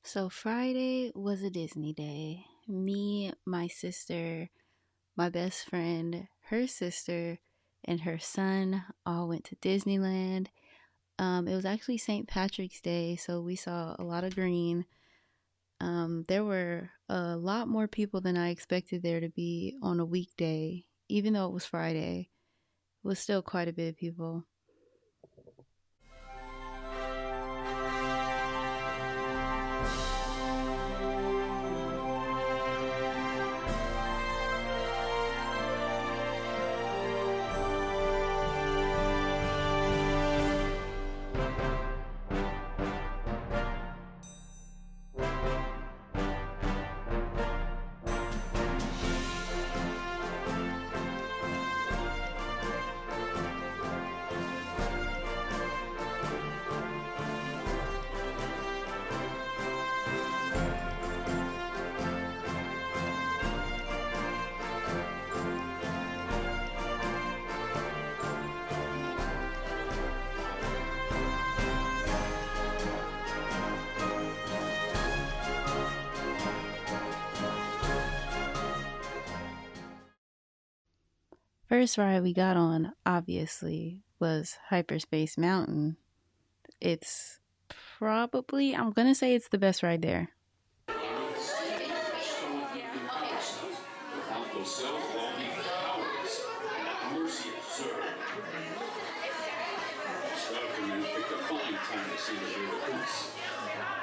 So Friday was a Disney day. Me, my sister, my best friend, her sister, and her son all went to Disneyland. It was actually St. Patrick's Day, so we saw a lot of green. There were a lot more people than I expected there to be on a weekday, even though it was Friday. It was still quite a bit of people. First ride we got on, obviously, was Hyperspace Mountain. It's probably, I'm gonna say it's the best ride there.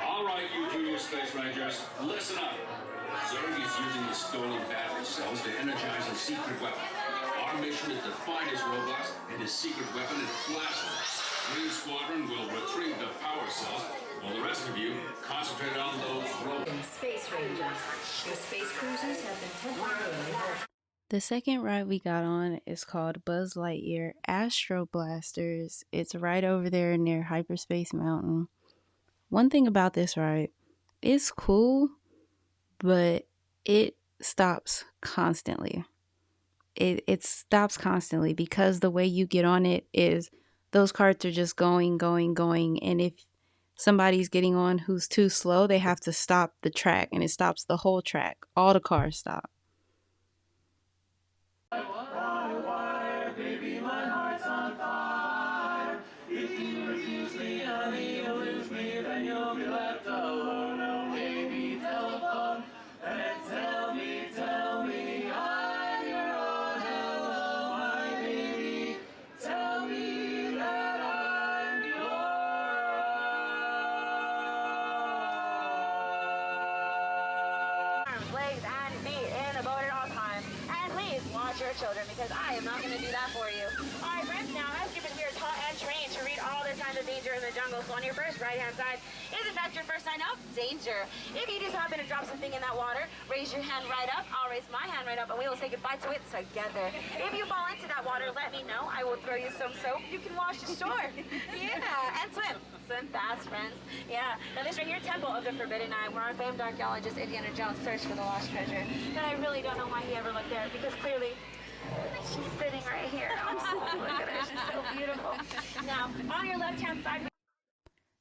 All right, you junior space rangers, listen up. Zurg is using the stolen battery cells to energize a secret weapon. Our mission is to find his robots and his secret weapon and blast them. Green Squadron will retrieve the power cells, while the rest of you concentrate on those robots. Space Rangers. The space cruisers have been temporarily halted. The second ride we got on is called Buzz Lightyear Astro Blasters. It's right over there near Hyperspace Mountain. One thing about this ride, it's cool, but it stops constantly. It stops constantly because the way you get on it is those carts are just going, going, going. And if somebody's getting on who's too slow, they have to stop the track and it stops the whole track. All the cars stop. Legs and feet in the boat at all times. And please watch your children because I am not going to do that for you. All right, friends, now as given here taught and trained to read all the signs of danger in the jungle. So on your first right-hand side, isn't that your first sign of danger? If you just happen to drop something in that water, raise your hand right up. I'll raise my hand right up and we will say goodbye to it together. If you fall into that water, let me know. I will throw you some soap. You can wash the shore. Yeah, and swim. Swim fast, friends. Yeah. Now this right here, Temple of the Forbidden Eye, where our famed archaeologist Indiana Jones searched for the lost treasure. But I really don't know why he ever looked there because clearly she's sitting right here. Oh, look at her. She's so beautiful. Now, on your left-hand side.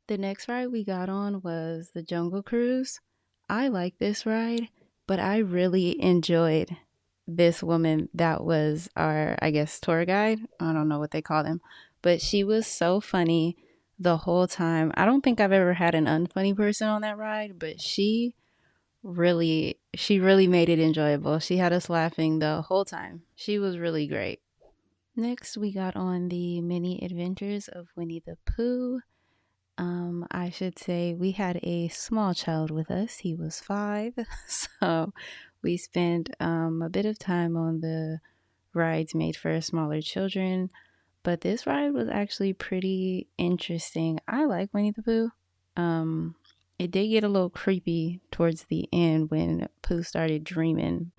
The next ride we got on was the Jungle Cruise. I like this ride, but I really enjoyed this woman that was our, I guess, tour guide. I don't know what they call them, but she was so funny the whole time. I don't think I've ever had an unfunny person on that ride, but she really made it enjoyable. She had us laughing the whole time. She was really great. Next, we got on the mini adventures of Winnie the Pooh. I should say we had a small child with us. He was 5, so we spent a bit of time on the rides made for smaller children. But this ride was actually pretty interesting. I like Winnie the Pooh. It did get a little creepy towards the end when Pooh started dreaming.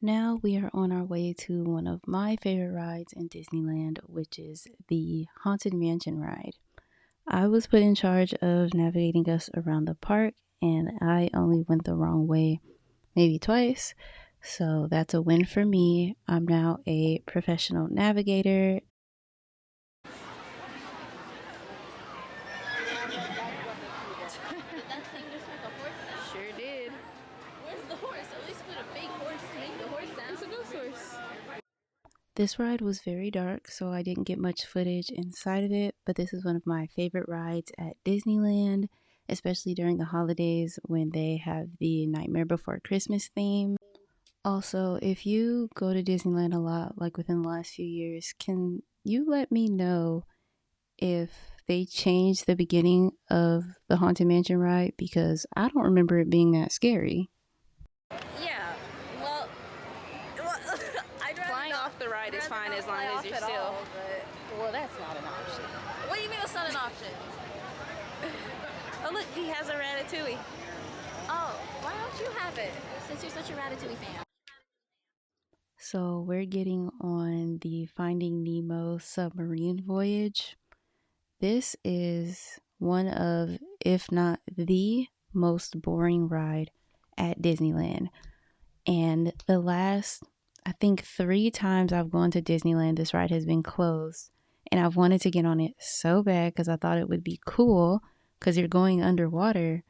Now we are on our way to one of my favorite rides in Disneyland, which is the Haunted Mansion ride. I was put in charge of navigating us around the park, and I only went the wrong way maybe twice. So that's a win for me. I'm now a professional navigator. That thing just like a horse sound? Sure did. Where's the horse? At least put a fake horse to make the horse sound. It's a ghost horse. This ride was very dark, so I didn't get much footage inside of it, but this is one of my favorite rides at Disneyland, especially during the holidays when they have the Nightmare Before Christmas theme. Also, if you go to Disneyland a lot, like within the last few years, can you let me know if they changed the beginning of the Haunted Mansion ride? Because I don't remember it being that scary. Yeah. Well, I'd rather flying off the ride is fine as long as you're still. Well, that's not an option. What do you mean it's not an option? Oh look, he has a ratatouille. Oh, why don't you have it? Since you're such a ratatouille fan. So we're getting on the Finding Nemo submarine voyage. This is one of, if not the most boring ride at Disneyland. And the last, I think 3 times I've gone to Disneyland, this ride has been closed. And I've wanted to get on it so bad because I thought it would be cool because you're going underwater.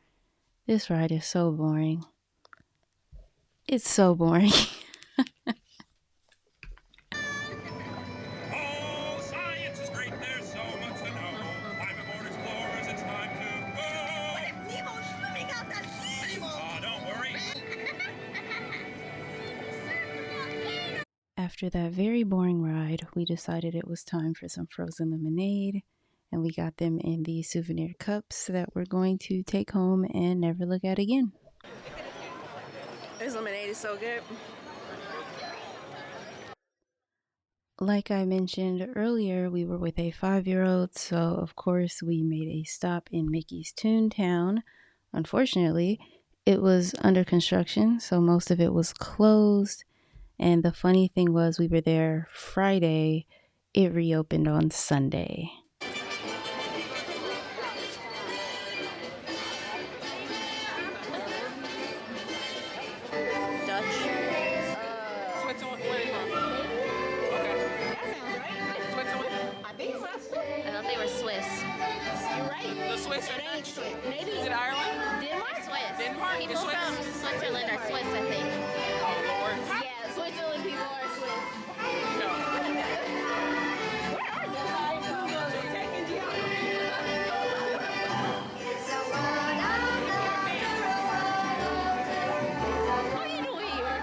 This ride is so boring. It's so boring. Oh, science is great. There's so much to know. Climb aboard, explorers. It's time to go. What if Nemo's swimming out that sea? Oh, don't worry. After that very boring ride, we decided it was time for some frozen lemonade, and we got them in the souvenir cups that we're going to take home and never look at again. This lemonade is so good. Like I mentioned earlier, we were with a 5-year-old, so of course we made a stop in Mickey's Toontown. Unfortunately, it was under construction, so most of it was closed. And the funny thing was, we were there Friday. It reopened on Sunday. Dutch. Switzerland. Where are you from? Okay. That sounds right. Switzerland. I think so. I thought they were Swiss. You're right. The Swiss are Dutch. Maybe. Is it Ireland? Denmark? Swiss. Denmark. People from Switzerland are Swiss, I think. Oh Lord. Yeah, Switzerland people are Swiss. No. What are you doing here?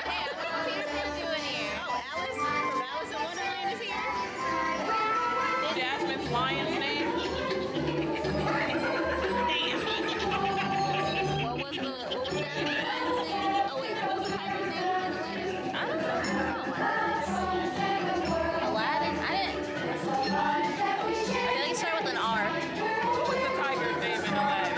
Peter Pan. What's Peter Pan doing here? Oh, Alice from Alice in Wonderland is here? Jasmine's lion's name. What was that lion's name? Oh wait, what was the tiger's name? I don't know. Oh my goodness. Aladdin? I feel like it started with an R. What was the tiger's name in Aladdin?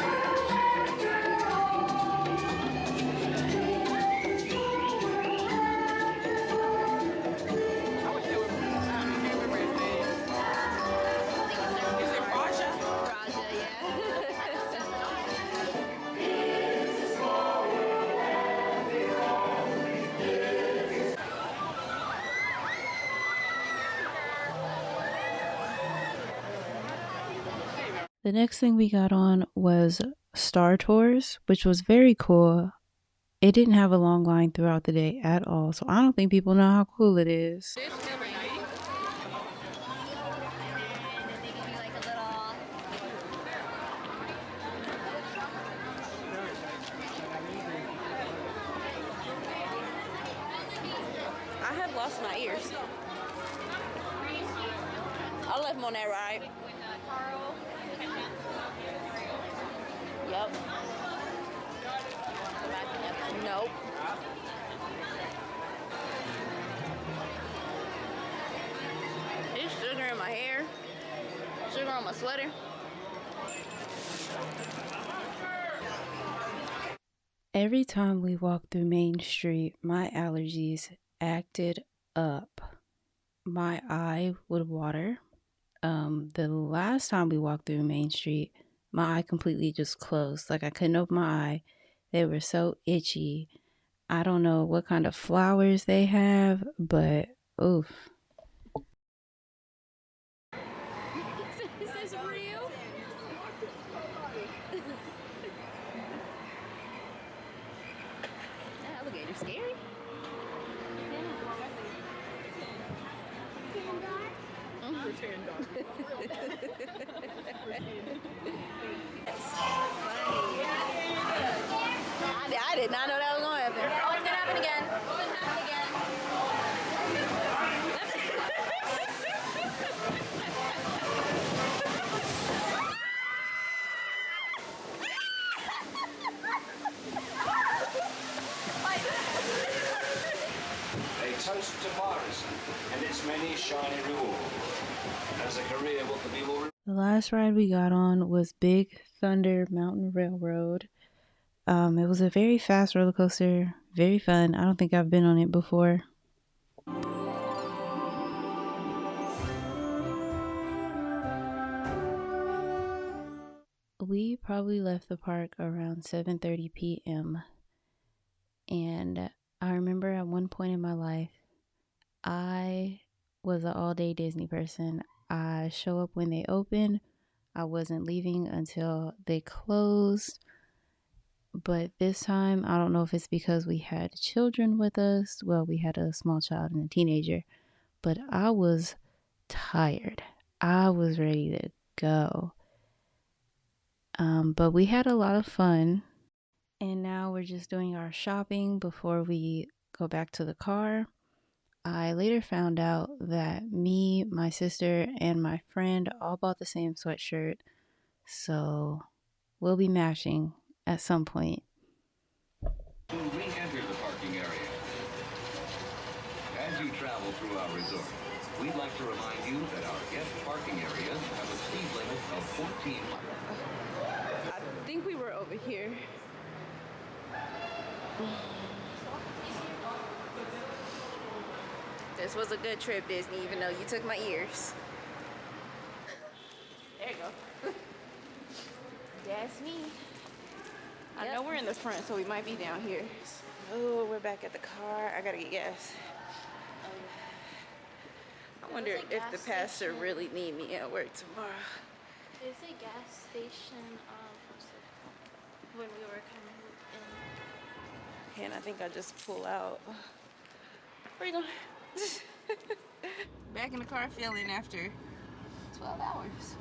I wish they would. I can't remember his name. Is it Raja? Raja, yeah. The next thing we got on was Star Tours, which was very cool. It didn't have a long line throughout the day at all, so I don't think people know how cool it is. I have lost my ears. I left them on that ride. Yep. Nope. There's sugar in my hair. Sugar on my sweater. Every time we walked through Main Street, my allergies acted up. My eye would water. The last time we walked through Main Street, my eye completely just closed. Like I couldn't open my eye. They were so itchy. I don't know what kind of flowers they have, but oof. Is this real? That alligator scary. Pretend dog. I did not know that was gonna happen. Oh, it's gonna happen again. It's gonna happen again. A toast to Paris and its many shiny rewards. As a career, what could be more? The last ride we got on was Big Thunder Mountain Railroad. It was a very fast roller coaster, very fun. I don't think I've been on it before. We probably left the park around 7:30 p.m. And I remember at one point in my life, I was an all-day Disney person. I show up when they open. I wasn't leaving until they closed. But this time, I don't know if it's because we had children with us. Well, we had a small child and a teenager, but I was tired. I was ready to go. But we had a lot of fun. And now we're just doing our shopping before we go back to the car. I later found out that me, my sister, and my friend all bought the same sweatshirt. So we'll be matching at some point. To re-enter the parking area. As you travel through our resort, we'd like to remind you that our guest parking areas have a speed limit of 14 miles. I think we were over here. This was a good trip, Disney, even though you took my ears. There you go. That's me. I know we're in the front, so we might be down here. Oh, we're back at the car. I gotta get gas. I wonder if the pastor really need me at work tomorrow. There's a gas station when we were coming in. And I think I just pull out. Where you going? Back in the car feeling after 12 hours.